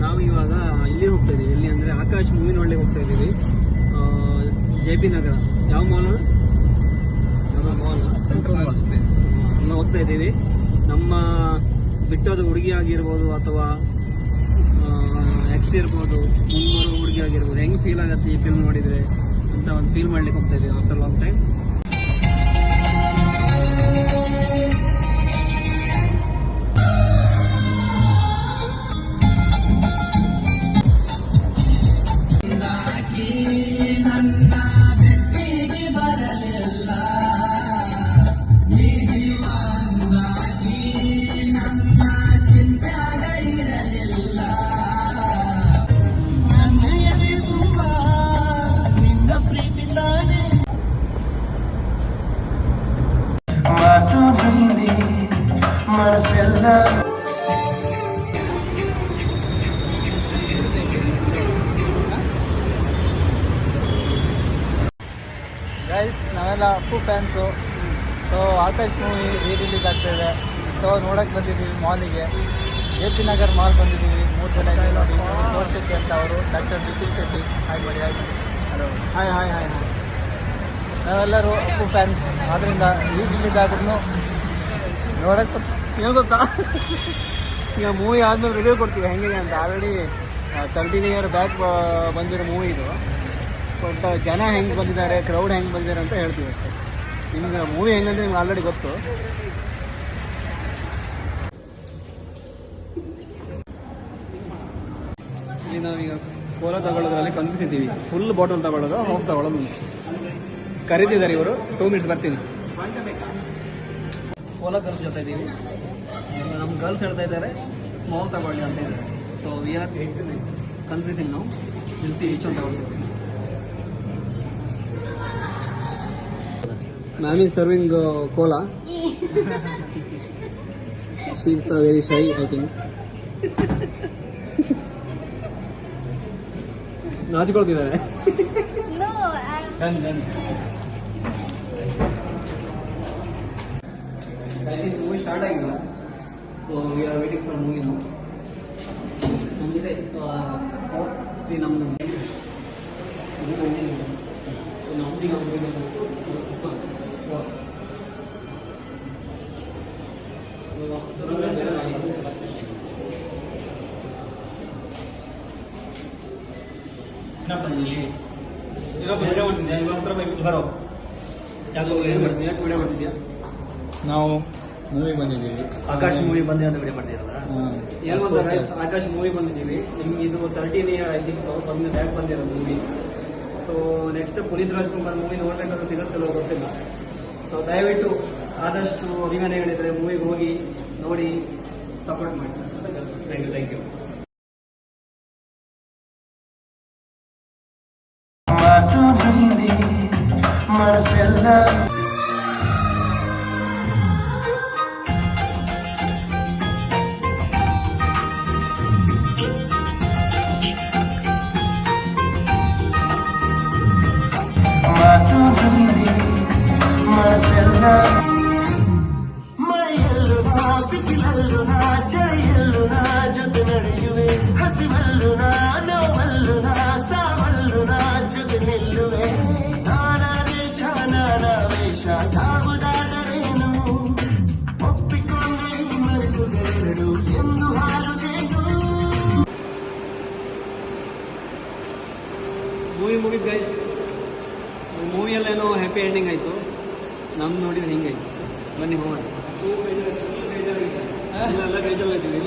ನಾವು ಇವಾಗ ಇಲ್ಲಿ ಹೋಗ್ತಾ ಇದ್ದೀವಿ. ಎಲ್ಲಿ ಅಂದರೆ ಆಕಾಶ್ ಮೂವಿ ನೋಡ್ಲಿಕ್ಕೆ ಹೋಗ್ತಾ ಇದ್ದೀವಿ. JP ನಗರ. ಯಾವ ಮಾಲ್? ಮಾಲ್ ಸೆಂಟ್ರಲ್ ಮಾಲ್ ಎಲ್ಲ ಹೋಗ್ತಾ ಇದ್ದೀವಿ. ನಮ್ಮ ಬಿಟ್ಟೋದ ಹುಡುಗಿ ಆಗಿರ್ಬೋದು ಅಥವಾ ಎಕ್ಸ್ ಇರ್ಬೋದು, ಮುಂಬರೋ ಹುಡುಗಿ ಆಗಿರ್ಬೋದು, ಹೆಂಗೆ ಫೀಲ್ ಆಗುತ್ತೆ ಈ ಫಿಲ್ಮ್ ನೋಡಿದರೆ ಅಂತ ಒಂದು ಫೀಲ್ ಮಾಡ್ಲಿಕ್ಕೆ ಹೋಗ್ತಾ ಇದ್ದೀವಿ ಆಫ್ಟರ್ ಲಾಂಗ್ ಟೈಮ್. ಗೈಸ್, ನಾವೆಲ್ಲ Appu fans. So Akash movie release ಆಗ್ತಾಯಿದೆ. ಸೊ ನೋಡೋಕ್ಕೆ ಬಂದಿದ್ದೀವಿ ಮಾಲಿಗೆ. JP ನಗರ್ ಮಾಲ್ ಬಂದಿದ್ದೀವಿ. 3 ಜನ ಇದ್ದೀವಿ ನೋಡಿ. ಸೋರ್ ಶೆಟ್ಟಿ ಅಂತ ಅವರು, ಡಾಕ್ಟರ್ ನಿಖಿಲ್ ಶೆಟ್ಟಿ. ಹಾಯ್ ಮಾಡಿ, ಹಾಯ್ ಮಾಡಿ. Hello, hi hi hi hi. ನಾವೆಲ್ಲರೂ ಅಪ್ಪು ಫ್ಯಾನ್ಸ್. ಆದ್ದರಿಂದ ರಿಲೀಸ್ ಆದ್ರೂ ನೋಡೋಕ್ಕೆ ಏನು ಗೊತ್ತಾ, ಈಗ ಮೂವಿ ಆದ್ಮೇಲೆ ರಿವ್ಯೂ ಕೊಡ್ತೀವಿ ಹೆಂಗಿದೆ ಅಂತ. ಆಲ್ರೆಡಿ 13 ಇಯರ್ ಬ್ಯಾಕ್ ಬಂದಿರೋ ಮೂವಿ ಇದು. ಬಟ್ ಜನ ಹೆಂಗೆ ಬಂದಿದ್ದಾರೆ, ಕ್ರೌಡ್ ಹೆಂಗೆ ಬಂದಿದ್ದಾರೆ ಅಂತ ಹೇಳ್ತೀವಿ ಅಷ್ಟೇ. ನಿಮ್ಗೆ ಮೂವಿ ಹೆಂಗಂದ್ರೆ ನಿಮ್ಗೆ ಆಲ್ರೆಡಿ ಗೊತ್ತು. ಇಲ್ಲಿ ನಾವೀಗ ಕೋಲಾ ತಗೊಳ್ಳೋದ್ರಲ್ಲಿ ಕನ್ಫ್ಯೂಸ್ ಇದ್ದೀವಿ. ಫುಲ್ ಬಾಟಲ್ ತಗೊಳ್ಳೋದು, ಹಾಫ್ ತಗೊಳ್ಳೋದು. ಕರೀತಿದ್ದಾರೆ ಇವರು. 2 ಮಿನಿಟ್ಸ್ ಬರ್ತೀನಿ. ಕೋಲಾ ಗರ್ಲ್ಸ್ ಜೊತೆ ಇದ್ದೀವಿ. ನಮ್ಮ ಗರ್ಲ್ಸ್ ಹೇಳ್ತಾ ಇದ್ದಾರೆ ಸ್ಮಾಲ್ ತಗೊಳ್ಳಿ ಅಂತ ಇದ್ದಾರೆ. ಸೊ ವಿ ಆರ್ ಕನ್ಫ್ಯೂಸಿಂಗ್ ನಾವು. ನಿಲ್ಲಿಸಿ ಈಚೊಂದು ತಗೊಳ್ತೀವಿ. Ma'am is serving cola. She is very shy, I think. ನಾಚಿಕೊಳ್ತಿದ್ದಾರೆ. ಮೂವಿ ಸ್ಟಾರ್ಟ್ ಆಗಿಲ್ಲ. So we are waiting for movie ನಾವು. ನಮಗಿದೆ 4th ಸ್ಕ್ರೀನ್ ನಮ್ದು. ಸೊ ನಮ್ದೀಗ ವಿಡಿಯೋ ಮಾಡ್ತಿದ್ಯಾ? ನಾವು ಮೂವಿ ಬಂದಿದ್ದೀವಿ. ಆಕಾಶ್ ಮೂವಿ ಬಂದಿದೆ ಅಂತ ವಿಡಿಯೋ ಮಾಡ್ತಿರಲ್ಲ. ಏನು ಅಂತ ಗೈಸ್, ಆಕಾಶ್ ಮೂವಿ ಬಂದಿದ್ದೀವಿ. ನಿಮ್ಗೆ ಇದು 13 year I think. So back ಬಂದಿರೋ movie. So next Puneeth Rajkumar movie ನೋಡ್ಬೇಕಾದ್ರೆ ಸಿಗುತ್ತಲ್ಲೋ ಗೊತ್ತಿಲ್ಲ. ಸೊ ದಯವಿಟ್ಟು ಆದಷ್ಟು ಅಭಿಮಾನಿ ಹೇಳಿದರೆ ಮೂವಿಗೆ ಹೋಗಿ ನೋಡಿ ಸಪೋರ್ಟ್ ಮಾಡಿ. Thank you. ಜೊತೆ ನಡೆಯುವೆ ಹಸಿವಲ್ಲು ನೋವಲ್ಲು ಸಾವಲ್ಲು ಜೊತೆ ನಿಲ್ಲುವೆ. ನಾನಾ ದೇಶ ನಾನಾ ವೇಷ ಯಾವುದಾದರೇನು ಒಪ್ಪಿಕೊಂಡೆ ಮನಸ್ಸುಗಳೆರಡು ಎಂದು ಹಾರುತ್ತೇನು. ಮೂವಿ ಮುಗಿದ್ ಗೈಸ್. ಮೂವಿಯಲ್ಲೇನೋ ಹ್ಯಾಪಿ ಎಂಡಿಂಗ್ ಆಯಿತು. ನಮ್ಗೆ ನೋಡಿದ್ರೆ ಹಿಂಗಾಯ್ತು. ಬನ್ನಿ ಹೋಗೋಣ. ಎಲ್ಲ ಬೇಜಾರಾಗಿದ್ದೀವಿ.